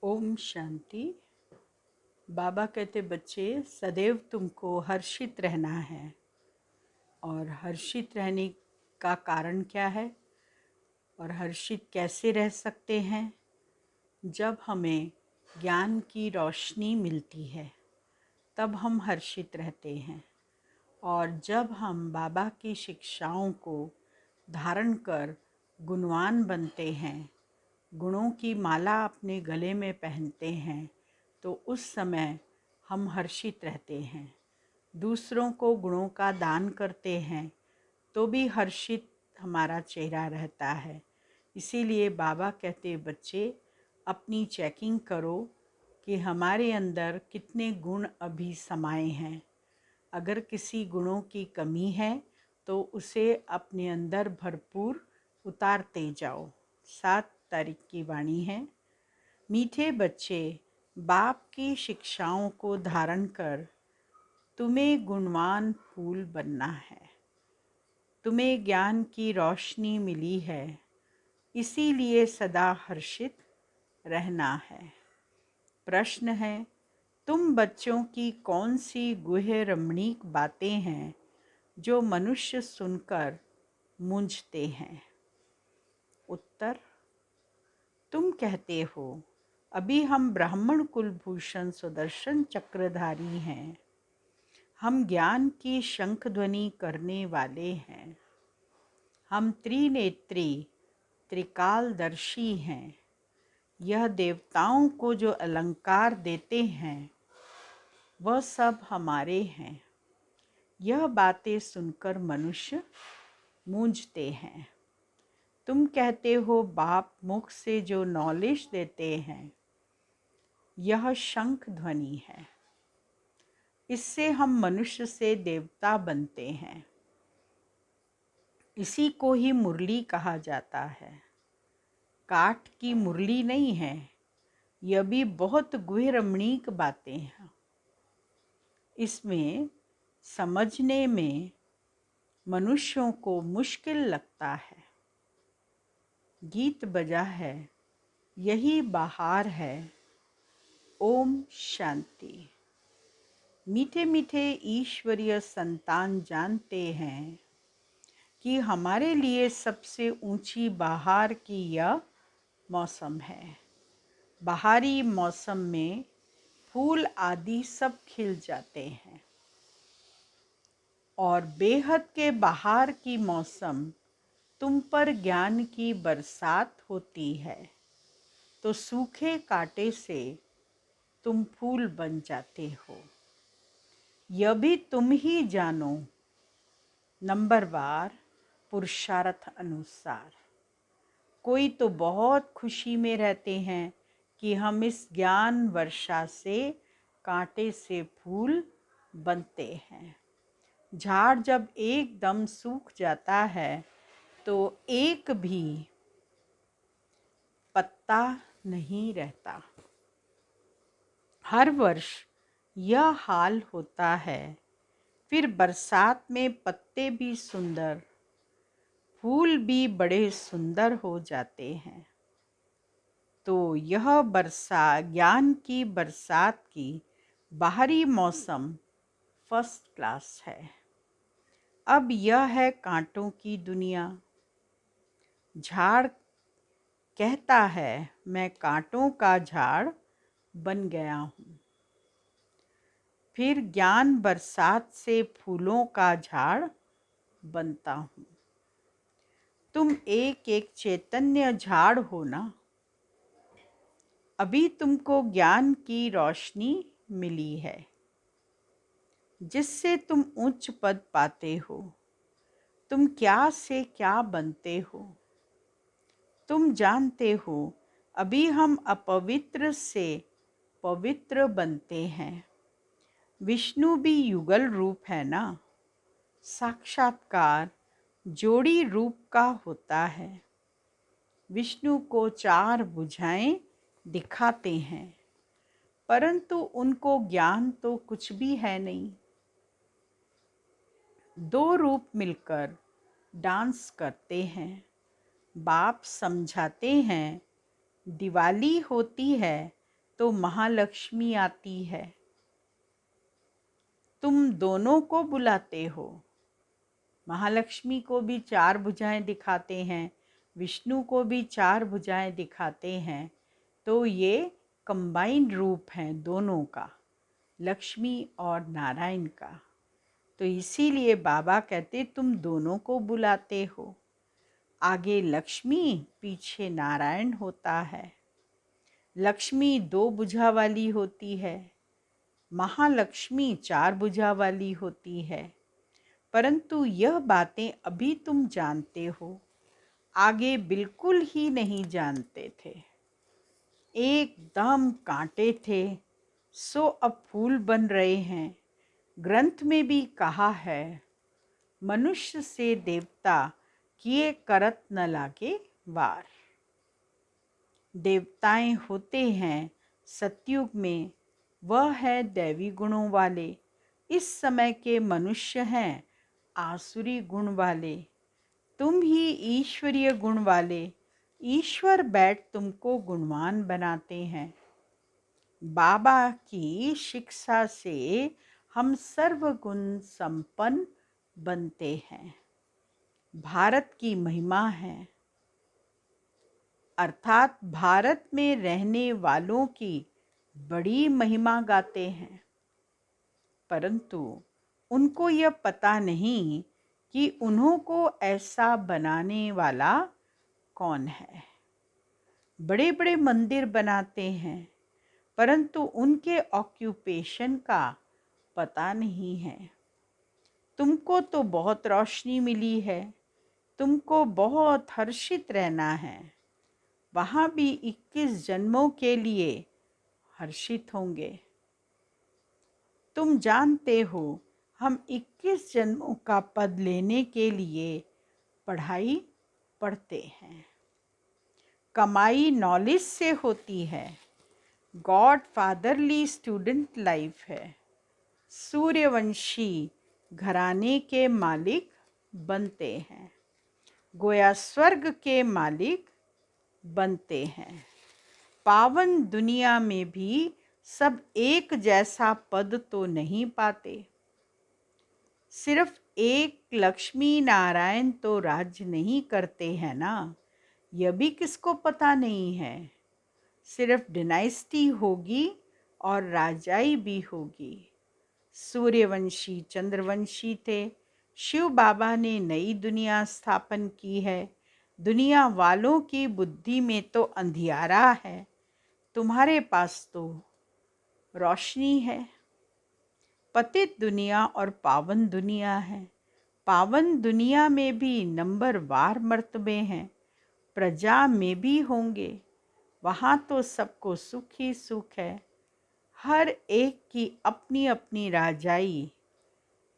ओम शांति। बाबा कहते बच्चे सदैव तुमको हर्षित रहना है। और हर्षित रहने का कारण क्या है और हर्षित कैसे रह सकते हैं? जब हमें ज्ञान की रोशनी मिलती है तब हम हर्षित रहते हैं। और जब हम बाबा की शिक्षाओं को धारण कर गुणवान बनते हैं, गुणों की माला अपने गले में पहनते हैं, तो उस समय हम हर्षित रहते हैं। दूसरों को गुणों का दान करते हैं तो भी हर्षित हमारा चेहरा रहता है। इसीलिए बाबा कहते बच्चे अपनी चेकिंग करो कि हमारे अंदर कितने गुण अभी समाये हैं। अगर किसी गुणों की कमी है तो उसे अपने अंदर भरपूर उतारते जाओ। 7 तारीख की वाणी है। मीठे बच्चे, बाप की शिक्षाओं को धारण कर तुम्हें गुणवान फूल बनना है। तुम्हें ज्ञान की रोशनी मिली है, इसीलिए सदा हर्षित रहना है। प्रश्न है, तुम बच्चों की कौन सी गुह्य रमणीक बातें हैं जो मनुष्य सुनकर मूंझते हैं? उत्तर, तुम कहते हो अभी हम ब्राह्मण कुलभूषण सुदर्शन चक्रधारी हैं, हम ज्ञान की शंख ध्वनि करने वाले हैं, हम त्रिनेत्री त्रिकालदर्शी हैं। यह देवताओं को जो अलंकार देते हैं वह सब हमारे हैं। यह बातें सुनकर मनुष्य मूंझते हैं। तुम कहते हो बाप मुख से जो नॉलेज देते हैं यह शंख ध्वनि है, इससे हम मनुष्य से देवता बनते हैं। इसी को ही मुरली कहा जाता है। काठ की मुरली नहीं है, यह भी बहुत गुह्य रमणीक बातें हैं। इसमें समझने में मनुष्यों को मुश्किल लगता है। गीत बजा है, यही बहार है। ओम शांति। मीठे मीठे ईश्वरीय संतान जानते हैं कि हमारे लिए सबसे ऊंची बहार की यह मौसम है। बहारी मौसम में फूल आदि सब खिल जाते हैं और बेहद के बहार की मौसम तुम पर ज्ञान की बरसात होती है तो सूखे कांटे से तुम फूल बन जाते हो। यह भी तुम ही जानो, नंबरवार पुरुषार्थ अनुसार। कोई तो बहुत खुशी में रहते हैं कि हम इस ज्ञान वर्षा से कांटे से फूल बनते हैं। झाड़ जब एकदम सूख जाता है तो एक भी पत्ता नहीं रहता। हर वर्ष यह हाल होता है। फिर बरसात में पत्ते भी सुंदर, फूल भी बड़े सुंदर हो जाते हैं। तो यह बरसा ज्ञान की बरसात की बाहरी मौसम फर्स्ट क्लास है। अब यह है कांटों की दुनिया। झाड़ कहता है मैं कांटों का झाड़ बन गया हूँ। फिर ज्ञान बरसात से फूलों का झाड़ बनता हूँ। तुम एक एक चैतन्य झाड़ हो ना। अभी तुमको ज्ञान की रोशनी मिली है जिससे तुम उच्च पद पाते हो। तुम क्या से क्या बनते हो। तुम जानते हो अभी हम अपवित्र से पवित्र बनते हैं। विष्णु भी युगल रूप है ना। साक्षात्कार जोड़ी रूप का होता है। विष्णु को 4 भुजाएं दिखाते हैं परंतु उनको ज्ञान तो कुछ भी है नहीं। 2 रूप मिलकर डांस करते हैं। बाप समझाते हैं दिवाली होती है तो महालक्ष्मी आती है। तुम दोनों को बुलाते हो। महालक्ष्मी को भी 4 भुजाएं दिखाते हैं, विष्णु को भी 4 भुजाएं दिखाते हैं। तो ये कंबाइंड रूप है दोनों का, लक्ष्मी और नारायण का। तो इसीलिए बाबा कहते तुम दोनों को बुलाते हो। आगे लक्ष्मी, पीछे नारायण होता है। लक्ष्मी 2 भुजा वाली होती है, महालक्ष्मी 4 भुजा वाली होती है। परंतु यह बातें अभी तुम जानते हो, आगे बिल्कुल ही नहीं जानते थे। एकदम कांटे थे, सो अब फूल बन रहे हैं। ग्रंथ में भी कहा है, मनुष्य से देवता किए करत न लागे वार। देवताएं होते हैं सतयुग में, वह है दैवी गुणों वाले। इस समय के मनुष्य हैं आसुरी गुण वाले। तुम ही ईश्वरीय गुण वाले। ईश्वर बैठ तुमको गुणवान बनाते हैं। बाबा की शिक्षा से हम सर्वगुण संपन्न बनते हैं। भारत की महिमा है, अर्थात भारत में रहने वालों की बड़ी महिमा गाते हैं। परंतु उनको यह पता नहीं कि उन्हों को ऐसा बनाने वाला कौन है। बड़े बड़े मंदिर बनाते हैं, परंतु उनके ऑक्यूपेशन का पता नहीं है। तुमको तो बहुत रोशनी मिली है, तुमको बहुत हर्षित रहना है। वहाँ भी 21 जन्मों के लिए हर्षित होंगे। तुम जानते हो हम 21 जन्मों का पद लेने के लिए पढ़ाई पढ़ते हैं। कमाई नॉलेज से होती है। गॉड फादरली स्टूडेंट लाइफ है। सूर्यवंशी घराने के मालिक बनते हैं, गोया स्वर्ग के मालिक बनते हैं। पावन दुनिया में भी सब एक जैसा पद तो नहीं पाते। सिर्फ एक लक्ष्मी नारायण तो राज्य नहीं करते हैं ना, यह भी किसको पता नहीं है। सिर्फ डिनाइस्टी होगी और राजाई भी होगी। सूर्यवंशी चंद्रवंशी थे। शिव बाबा ने नई दुनिया स्थापन की है। दुनिया वालों की बुद्धि में तो अंधियारा है, तुम्हारे पास तो रोशनी है। पतित दुनिया और पावन दुनिया है। पावन दुनिया में भी नंबरवार मर्तबे हैं, प्रजा में भी होंगे। वहाँ तो सबको सुख ही सुख है। हर एक की अपनी अपनी राजाई,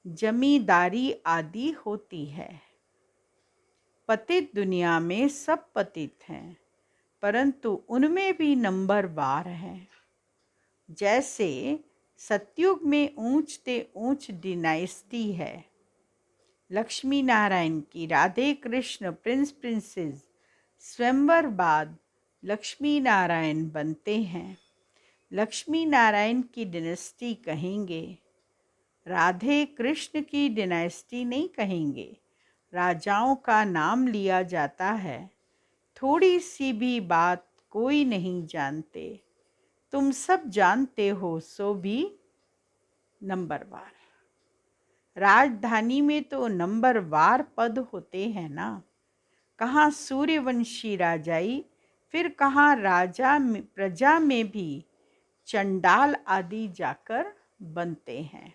जमींदारी आदि होती है। पतित दुनिया में सब पतित हैं, परंतु उनमें भी नंबरवार हैं। जैसे सतयुग में ऊंच ते ऊंच डिनाइस्टी है, लक्ष्मी नारायण की, राधे कृष्ण प्रिंस प्रिंसेस, स्वयंवर बाद लक्ष्मी नारायण बनते हैं। लक्ष्मी नारायण की डिनेस्टी कहेंगे, राधे कृष्ण की डिनेस्टी नहीं कहेंगे। राजाओं का नाम लिया जाता है, थोड़ी सी भी बात कोई नहीं जानते। तुम सब जानते हो, सो भी नंबरवार। राजधानी में तो नंबरवार पद होते हैं ना। कहाँ सूर्यवंशी राजाई, फिर कहाँ राजा प्रजा में भी चंडाल आदि जाकर बनते हैं।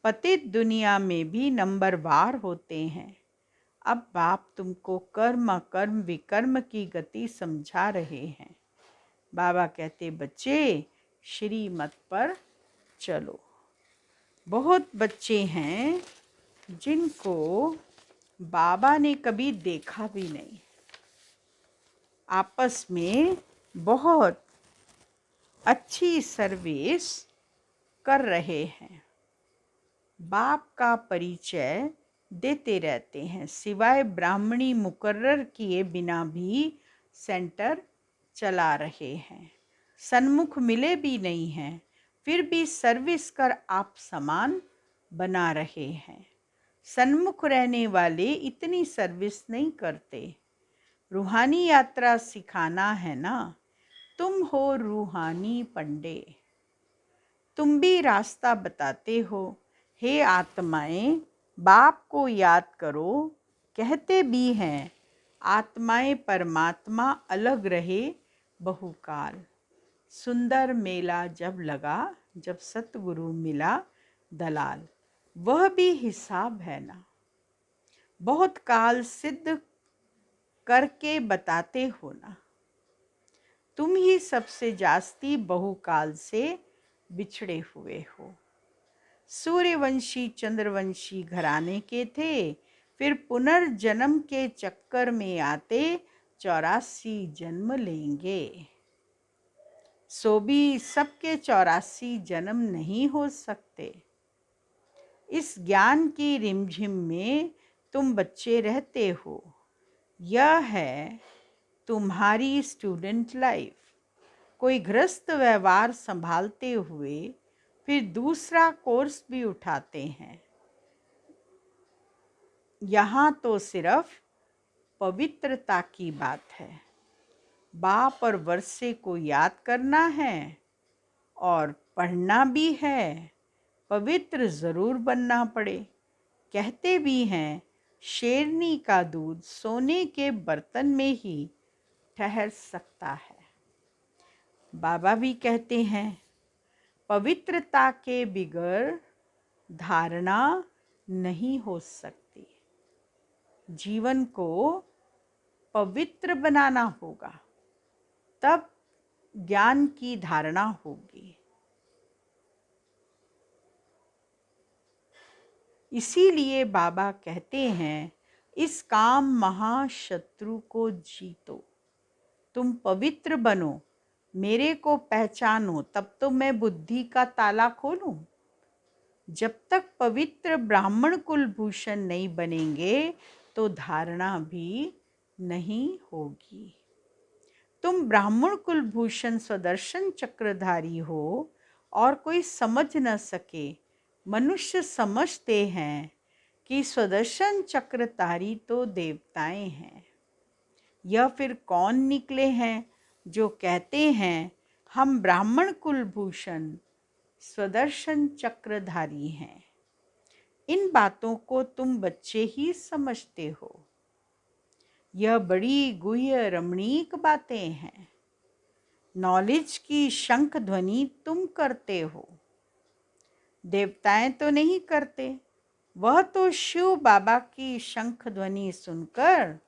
पतित दुनिया में भी नंबरवार होते हैं। अब बाप तुमको कर्म कर्म विकर्म की गति समझा रहे हैं। बाबा कहते बच्चे श्रीमत पर चलो। बहुत बच्चे हैं जिनको बाबा ने कभी देखा भी नहीं, आपस में बहुत अच्छी सर्विस कर रहे हैं, बाप का परिचय देते रहते हैं। सिवाय ब्राह्मणी मुकर्रर किए बिना भी सेंटर चला रहे हैं। सन्मुख मिले भी नहीं हैं, फिर भी सर्विस कर आप समान बना रहे हैं। सन्मुख रहने वाले इतनी सर्विस नहीं करते। रूहानी यात्रा सिखाना है ना, तुम हो रूहानी पंडे। तुम भी रास्ता बताते हो। हे आत्माएं, बाप को याद करो। कहते भी हैं आत्माएं परमात्मा अलग रहे बहुकाल। सुंदर मेला जब लगा, जब सतगुरु मिला दलाल। वह भी हिसाब है ना, बहुत काल सिद्ध करके बताते हो ना। तुम ही सबसे जास्ती बहुकाल से बिछड़े हुए हो। सूर्यवंशी चंद्रवंशी घराने के थे, फिर पुनर्जन्म के चक्कर में आते 84 जन्म लेंगे। सो भी सबके 84 जन्म नहीं हो सकते। इस ज्ञान की रिमझिम में तुम बच्चे रहते हो। यह है तुम्हारी स्टूडेंट लाइफ। कोई गृहस्थ व्यवहार संभालते हुए फिर दूसरा कोर्स भी उठाते हैं। यहाँ तो सिर्फ पवित्रता की बात है। बाप और वर्षे को याद करना है और पढ़ना भी है। पवित्र ज़रूर बनना पड़े। कहते भी हैं शेरनी का दूध सोने के बर्तन में ही ठहर सकता है। बाबा भी कहते हैं पवित्रता के बिगर धारणा नहीं हो सकती। जीवन को पवित्र बनाना होगा, तब ज्ञान की धारणा होगी। इसीलिए बाबा कहते हैं इस काम महाशत्रु को जीतो। तुम पवित्र बनो, मेरे को पहचानो, तब तो मैं बुद्धि का ताला खोलूं। जब तक पवित्र ब्राह्मण कुलभूषण नहीं बनेंगे तो धारणा भी नहीं होगी। तुम ब्राह्मण कुलभूषण स्वदर्शन चक्रधारी हो और कोई समझ न सके। मनुष्य समझते हैं कि स्वदर्शन चक्रधारी तो देवताएं हैं। यह फिर कौन निकले हैं जो कहते हैं हम ब्राह्मण कुलभूषण स्वदर्शन चक्रधारी हैं। इन बातों को तुम बच्चे ही समझते हो। यह बड़ी गुह्य रमणीक बातें हैं। नॉलेज की शंख ध्वनि तुम करते हो, देवताएं तो नहीं करते। वह तो शिव बाबा की शंख ध्वनि सुनकर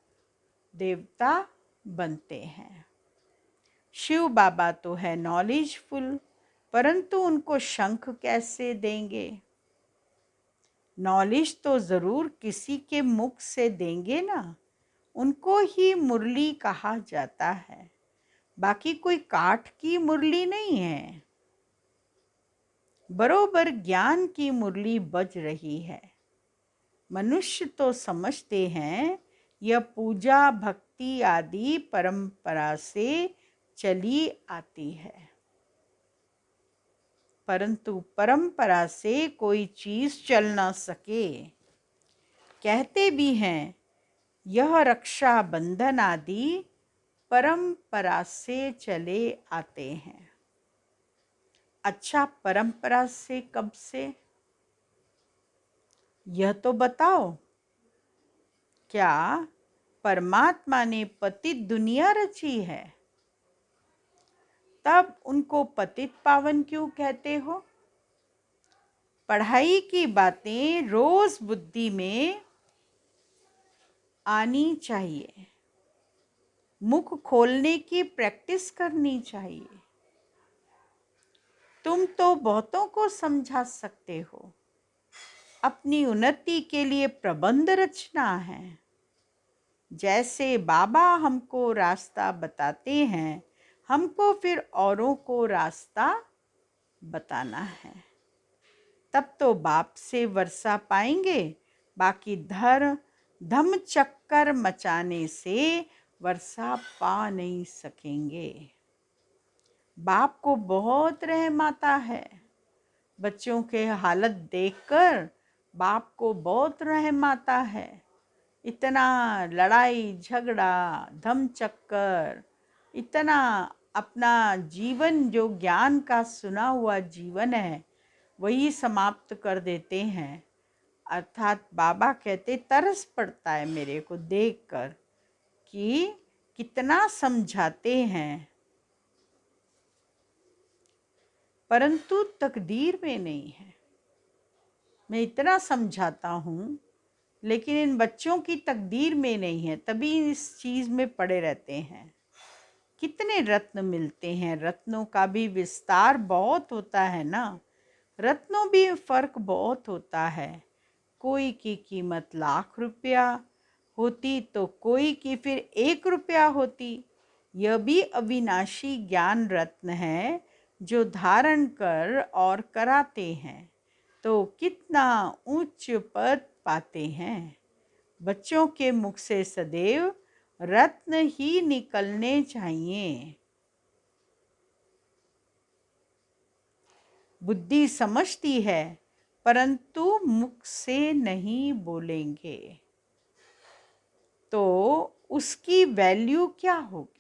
देवता बनते हैं। शिव बाबा तो है नॉलेजफुल, परंतु उनको शंख कैसे देंगे? नॉलेज तो ज़रूर किसी के मुख से देंगे ना। उनको ही मुरली कहा जाता है, बाकी कोई काठ की मुरली नहीं है। बरोबर ज्ञान की मुरली बज रही है। मनुष्य तो समझते हैं यह पूजा भक्ति आदि परंपरा से चली आती है, परंतु परंपरा से कोई चीज चल ना सके। कहते भी हैं यह रक्षा बंधन आदि परंपरा से चले आते हैं। अच्छा, परंपरा से कब से? यह तो बताओ। क्या परमात्मा ने पतित दुनिया रची है? तब उनको पतित पावन क्यों कहते हो? पढ़ाई की बातें रोज बुद्धि में आनी चाहिए। मुख खोलने की प्रैक्टिस करनी चाहिए। तुम तो बहुतों को समझा सकते हो। अपनी उन्नति के लिए प्रबंध रचना है। जैसे बाबा हमको रास्ता बताते हैं, हमको फिर औरों को रास्ता बताना है। तब तो बाप से वर्षा पाएंगे, बाकी धम चक्कर मचाने से वर्षा पा नहीं सकेंगे। बाप को बहुत रहम आता है। बच्चों के हालत देखकर बाप को बहुत रहम आता है। इतना लड़ाई झगड़ा धम चक्कर, इतना अपना जीवन जो ज्ञान का सुना हुआ जीवन है वही समाप्त कर देते हैं। अर्थात बाबा कहते तरस पड़ता है मेरे को देखकर कि कितना समझाते हैं परंतु तकदीर में नहीं है। मैं इतना समझाता हूँ लेकिन इन बच्चों की तकदीर में नहीं है, तभी इस चीज़ में पड़े रहते हैं। कितने रत्न मिलते हैं, रत्नों का भी विस्तार बहुत होता है ना, रत्नों भी फर्क बहुत होता है। कोई की कीमत ₹1,00,000 होती तो कोई की फिर ₹1 होती। यह भी अविनाशी ज्ञान रत्न है जो धारण कर और कराते हैं तो कितना उच्च पद पाते हैं। बच्चों के मुख से सदैव रत्न ही निकलने चाहिए। बुद्धि समझती है परंतु मुख से नहीं बोलेंगे तो उसकी वैल्यू क्या होगी।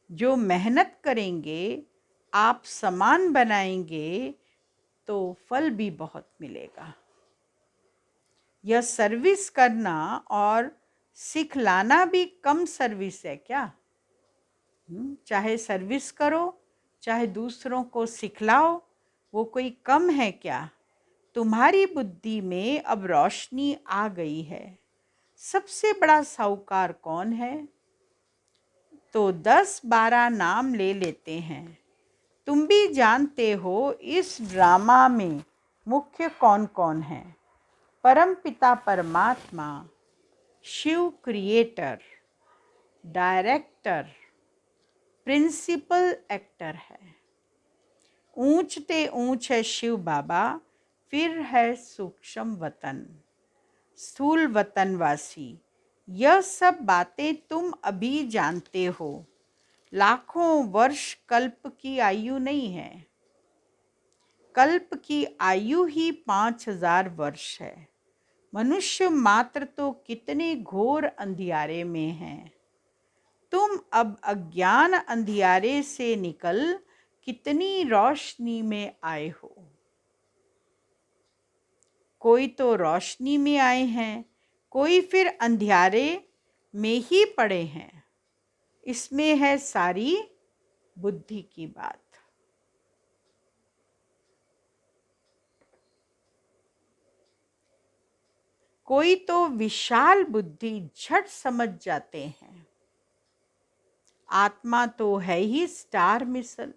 जो मेहनत करेंगे, आप सामान बनाएंगे तो फल भी बहुत मिलेगा। यह सर्विस करना और सिखलाना भी कम सर्विस है क्या? चाहे सर्विस करो चाहे दूसरों को सिखलाओ, वो कोई कम है क्या? तुम्हारी बुद्धि में अब रोशनी आ गई है। सबसे बड़ा साहूकार कौन है? तो 10-12 नाम ले लेते हैं। तुम भी जानते हो इस ड्रामा में मुख्य कौन कौन है। परमपिता परमात्मा, Shiva creator, director, principal actor है। ऊंचते ऊंच है शिव बाबा, फिर है सूक्ष्म वतन, स्थूल वतनवासी। यह सब बातें तुम अभी जानते हो। लाखों वर्ष कल्प की आयु नहीं है। कल्प की आयु ही 5,000 वर्ष है। मनुष्य मात्र तो कितने घोर अंधियारे में हैं। तुम अब अज्ञान अंधियारे से निकल कितनी रोशनी में आए हो। कोई तो रोशनी में आए हैं, कोई फिर अंधियारे में ही पड़े हैं। इसमें है सारी बुद्धि की बात। कोई तो विशाल बुद्धि झट समझ जाते हैं। आत्मा तो है ही स्टार मिसल।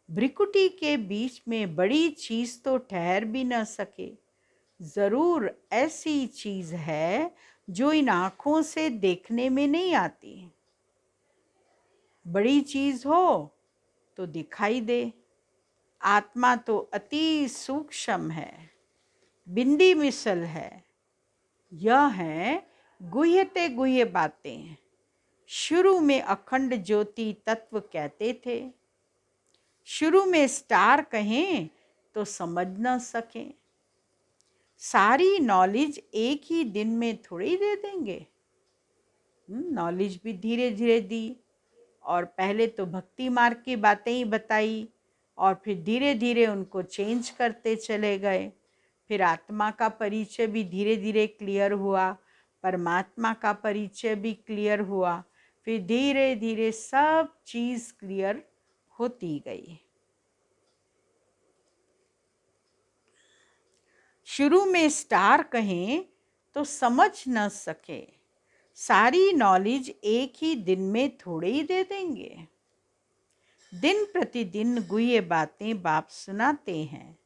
भ्रिकुटी के बीच में बड़ी चीज तो ठहर भी न सके। जरूर ऐसी चीज है जो इन आंखों से देखने में नहीं आती। बड़ी चीज हो तो दिखाई दे। आत्मा तो अति सूक्ष्म है, बिंदी मिसल है। यह है गुह्यते गुह्य बातें। शुरू में अखंड ज्योति तत्व कहते थे। शुरू में स्टार कहें तो समझ न सकें। सारी नॉलेज एक ही दिन में थोड़ी दे देंगे। नॉलेज भी धीरे धीरे दी और पहले तो भक्ति मार्ग की बातें ही बताई और फिर धीरे धीरे उनको चेंज करते चले गए। फिर आत्मा का परिचय भी धीरे धीरे क्लियर हुआ, परमात्मा का परिचय भी क्लियर हुआ, फिर धीरे धीरे सब चीज़ क्लियर होती गई। शुरू में स्टार कहें तो समझ न सके। सारी नॉलेज एक ही दिन में थोड़े ही दे देंगे। दिन प्रतिदिन गुह्य बातें बाप सुनाते हैं।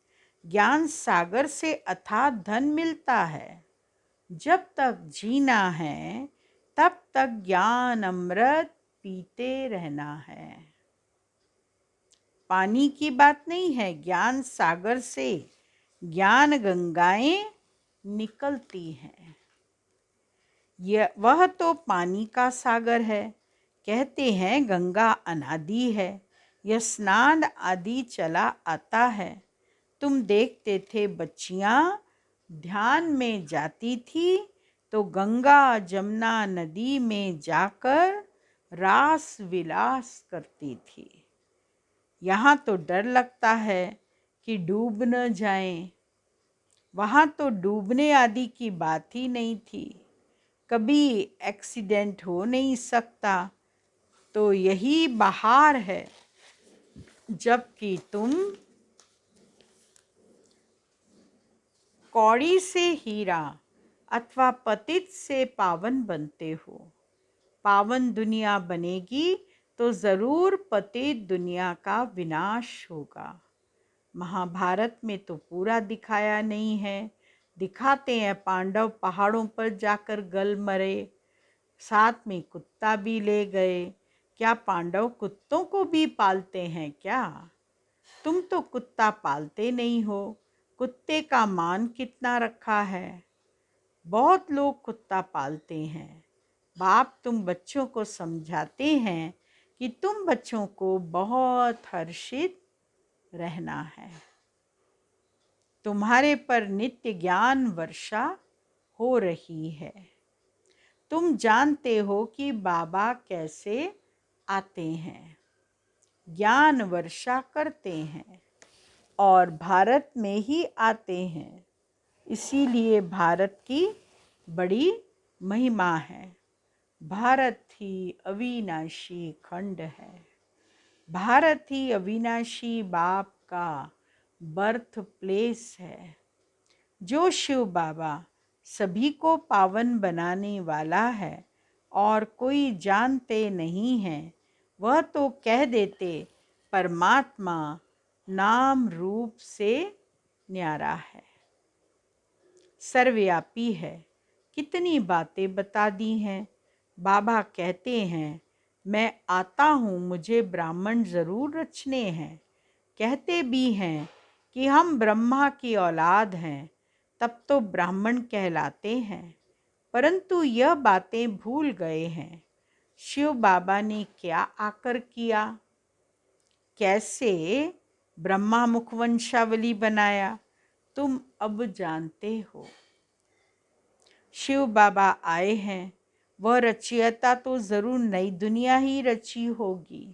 ज्ञान सागर से अथाह धन मिलता है। जब तक जीना है तब तक ज्ञान अमृत पीते रहना है। पानी की बात नहीं है, ज्ञान सागर से ज्ञान गंगाएं निकलती हैं। वह तो पानी का सागर है, कहते हैं गंगा अनादि है, यह स्नान आदि चला आता है। तुम देखते थे बच्चियां ध्यान में जाती थी तो गंगा जमुना नदी में जाकर रास विलास करती थी। यहाँ तो डर लगता है कि डूब न जाएं। वहाँ तो डूबने आदि की बात ही नहीं थी, कभी एक्सीडेंट हो नहीं सकता। तो यही बहार है जबकि तुम कौड़ी से हीरा अथवा पतित से पावन बनते हो। पावन दुनिया बनेगी तो जरूर पतित दुनिया का विनाश होगा। महाभारत में तो पूरा दिखाया नहीं है। दिखाते हैं पांडव पहाड़ों पर जाकर गल मरे, साथ में कुत्ता भी ले गए। क्या पांडव कुत्तों को भी पालते हैं क्या? तुम तो कुत्ता पालते नहीं हो। कुत्ते का मान कितना रखा है। बहुत लोग कुत्ता पालते हैं। बाप तुम बच्चों को समझाते हैं कि तुम बच्चों को बहुत हर्षित रहना है। तुम्हारे पर नित्य ज्ञान वर्षा हो रही है। तुम जानते हो कि बाबा कैसे आते हैं, ज्ञान वर्षा करते हैं और भारत में ही आते हैं। इसीलिए भारत की बड़ी महिमा है। भारत ही अविनाशी खंड है। भारत ही अविनाशी बाप का बर्थ प्लेस है। जो शिव बाबा सभी को पावन बनाने वाला है और कोई जानते नहीं है, वह तो कह देते परमात्मा नाम रूप से न्यारा है, सर्वव्यापी है। कितनी बातें बता दी हैं। बाबा कहते हैं मैं आता हूँ, मुझे ब्राह्मण ज़रूर रचने हैं। कहते भी हैं कि हम ब्रह्मा की औलाद हैं, तब तो ब्राह्मण कहलाते हैं। परंतु यह बातें भूल गए हैं। शिव बाबा ने क्या आकर किया, कैसे ब्रह्मा मुख वंशावली बनाया, तुम अब जानते हो। शिव बाबा आए हैं, वह रचयिता तो जरूर नई दुनिया ही रची होगी।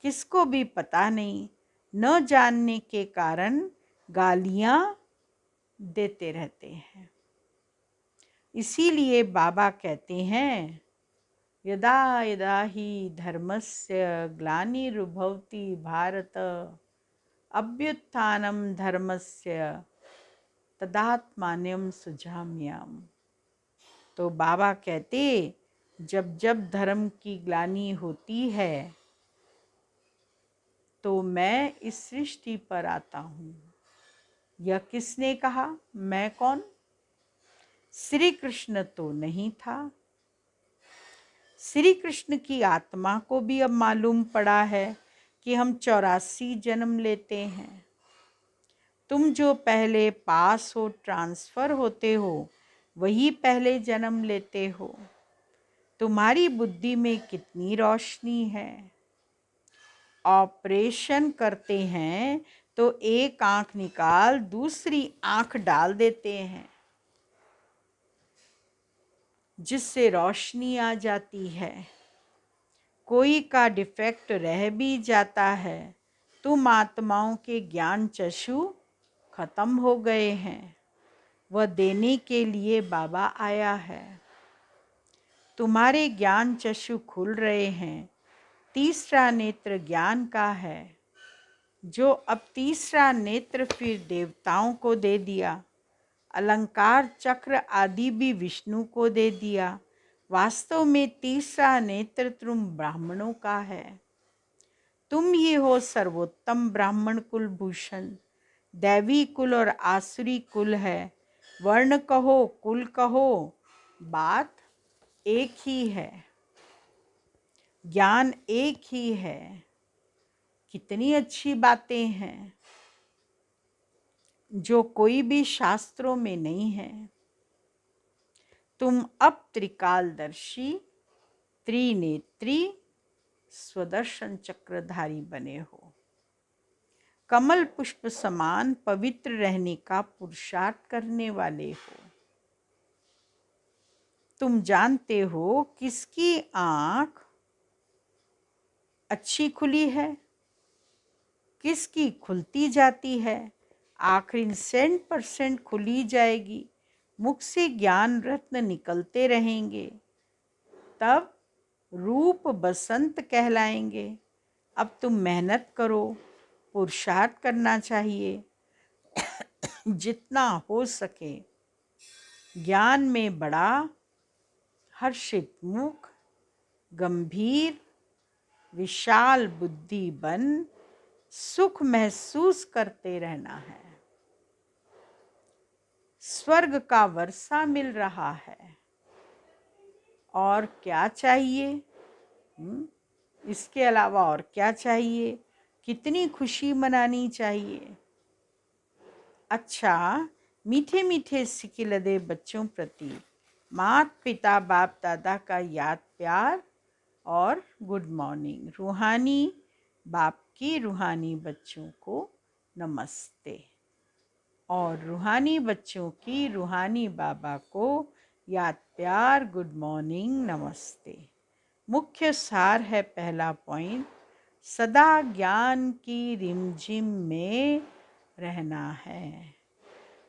किसको भी पता नहीं, न जानने के कारण गालियां देते रहते हैं। इसीलिए बाबा कहते हैं यदा यदा हि धर्मस्य ग्लानिर्भवति भारत अभ्युत्थानं धर्मस्य तदात्मानं सृजाम्यहम्। तो बाबा कहते जब जब धर्म की ग्लानि होती है तो मैं इस सृष्टि पर आता हूँ। यह किसने कहा? मैं कौन? श्री कृष्ण तो नहीं था। श्री कृष्ण की आत्मा को भी अब मालूम पड़ा है कि हम 84 जन्म लेते हैं। तुम जो पहले पास हो, ट्रांसफर होते हो, वही पहले जन्म लेते हो। तुम्हारी बुद्धि में कितनी रोशनी है। ऑपरेशन करते हैं तो एक आंख निकाल दूसरी आंख डाल देते हैं, जिससे रोशनी आ जाती है। कोई का डिफेक्ट रह भी जाता है। तुम आत्माओं के ज्ञान चक्षु खत्म हो गए हैं, वह देने के लिए बाबा आया है। तुम्हारे ज्ञान चक्षु खुल रहे हैं। तीसरा नेत्र ज्ञान का है, जो अब तीसरा नेत्र फिर देवताओं को दे दिया। अलंकार चक्र आदि भी विष्णु को दे दिया। वास्तव में तीसरा नेत्र तुम ब्राह्मणों का है। तुम ही हो सर्वोत्तम ब्राह्मण कुल भूषण। दैवी कुल और आसुरी कुल है। वर्ण कहो, कुल कहो, बात एक ही है, ज्ञान एक ही है। कितनी अच्छी बातें हैं जो कोई भी शास्त्रों में नहीं है। तुम अब त्रिकालदर्शी त्रिनेत्री स्वदर्शन चक्रधारी बने हो, कमल पुष्प समान पवित्र रहने का पुरुषार्थ करने वाले हो। तुम जानते हो किसकी आँख अच्छी खुली है, किसकी खुलती जाती है, आखिरी 100% खुली जाएगी, मुख से ज्ञान रत्न निकलते रहेंगे, तब रूप बसंत कहलाएंगे। अब तुम मेहनत करो, पुरुषार्थ करना चाहिए, जितना हो सके ज्ञान में बड़ा, हर्षित मुख, गंभीर, विशाल बुद्धि बन सुख महसूस करते रहना है। स्वर्ग का वर्षा मिल रहा है, और क्या चाहिए? इसके अलावा और क्या चाहिए? कितनी खुशी मनानी चाहिए। अच्छा, मीठे मीठे सिकिलदे बच्चों प्रति माता पिता बाप दादा का याद प्यार और गुड मॉर्निंग। रूहानी बाप की रूहानी बच्चों को नमस्ते, और रूहानी बच्चों की रूहानी बाबा को याद प्यार गुड मॉर्निंग नमस्ते। मुख्य सार है पहला पॉइंट, सदा ज्ञान की रिमझिम में रहना है।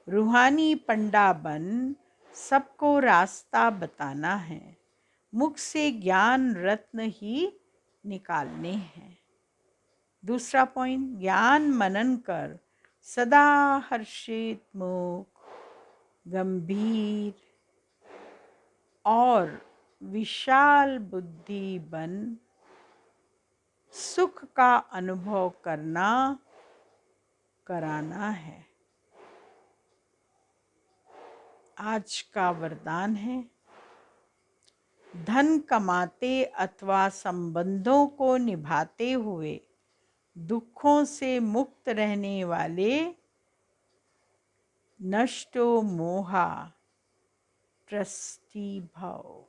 रूहानी पंडा बन सबको रास्ता बताना है, मुख से ज्ञान रत्न ही निकालने हैं। दूसरा पॉइंट, ज्ञान मनन कर सदा हर्षित मुख, गंभीर और विशाल बुद्धि बन सुख का अनुभव कराना है। आज का वरदान है, धन कमाते अथवा संबंधों को निभाते हुए दुखों से मुक्त रहने वाले नष्टो मोहा ट्रस्टी भव।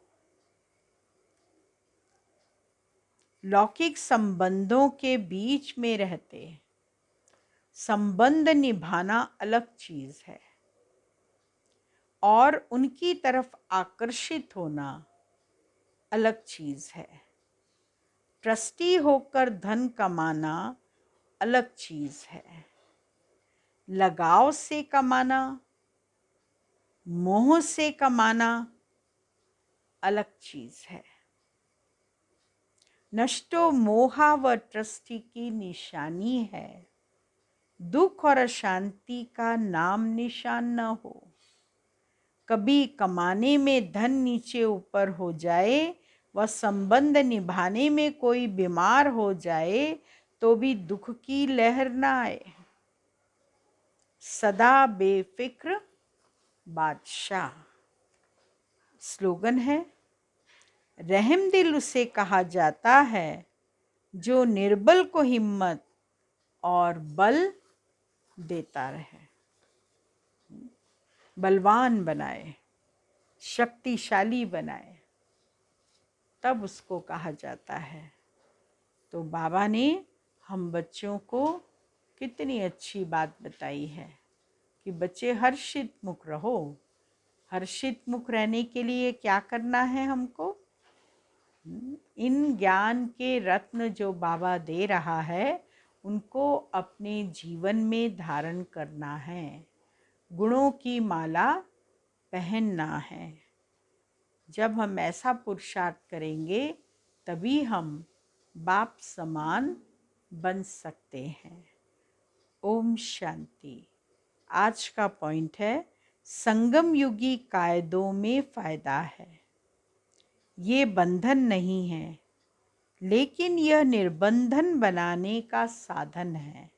लौकिक संबंधों के बीच में रहते संबंध निभाना अलग चीज है, और उनकी तरफ आकर्षित होना अलग चीज है। ट्रस्टी होकर धन कमाना अलग चीज है, लगाव से कमाना, मोह से कमाना अलग चीज है। नष्टो मोहा व ट्रस्टी की निशानी है, दुख और अशांति का नाम निशान न हो। कभी कमाने में धन नीचे ऊपर हो जाए व संबंध निभाने में कोई बीमार हो जाए तो भी दुख की लहर न आए। सदा बेफिक्र बादशाह। स्लोगन है, रहमदिल उसे कहा जाता है जो निर्बल को हिम्मत और बल देता रहे, बलवान बनाए, शक्तिशाली बनाए, तब उसको कहा जाता है। तो बाबा ने हम बच्चों को कितनी अच्छी बात बताई है कि बच्चे हर्षित मुख रहो। हर्षित मुख रहने के लिए क्या करना है हमको? इन ज्ञान के रत्न जो बाबा दे रहा है उनको अपने जीवन में धारण करना है, गुणों की माला पहनना है। जब हम ऐसा पुरुषार्थ करेंगे तभी हम बाप समान बन सकते हैं। ओम शांति। आज का पॉइंट है, संगम युगी कायदों में फ़ायदा है। ये बंधन नहीं है, लेकिन यह निर्बंधन बनाने का साधन है।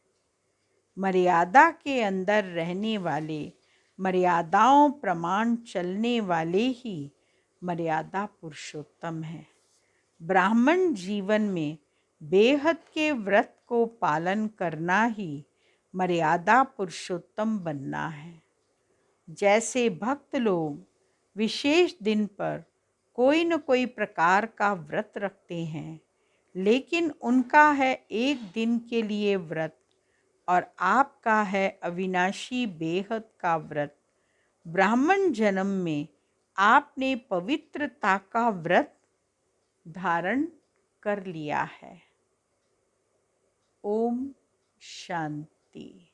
मर्यादा के अंदर रहने वाले, मर्यादाओं प्रमाण चलने वाले ही मर्यादा पुरुषोत्तम है। ब्राह्मण जीवन में बेहद के व्रत को पालन करना ही मर्यादा पुरुषोत्तम बनना है। जैसे भक्त लोग विशेष दिन पर कोई न कोई प्रकार का व्रत रखते हैं, लेकिन उनका है एक दिन के लिए व्रत और आपका है अविनाशी बेहद का व्रत। ब्राह्मण जन्म में आपने पवित्रता का व्रत धारण कर लिया है। ओम शांति।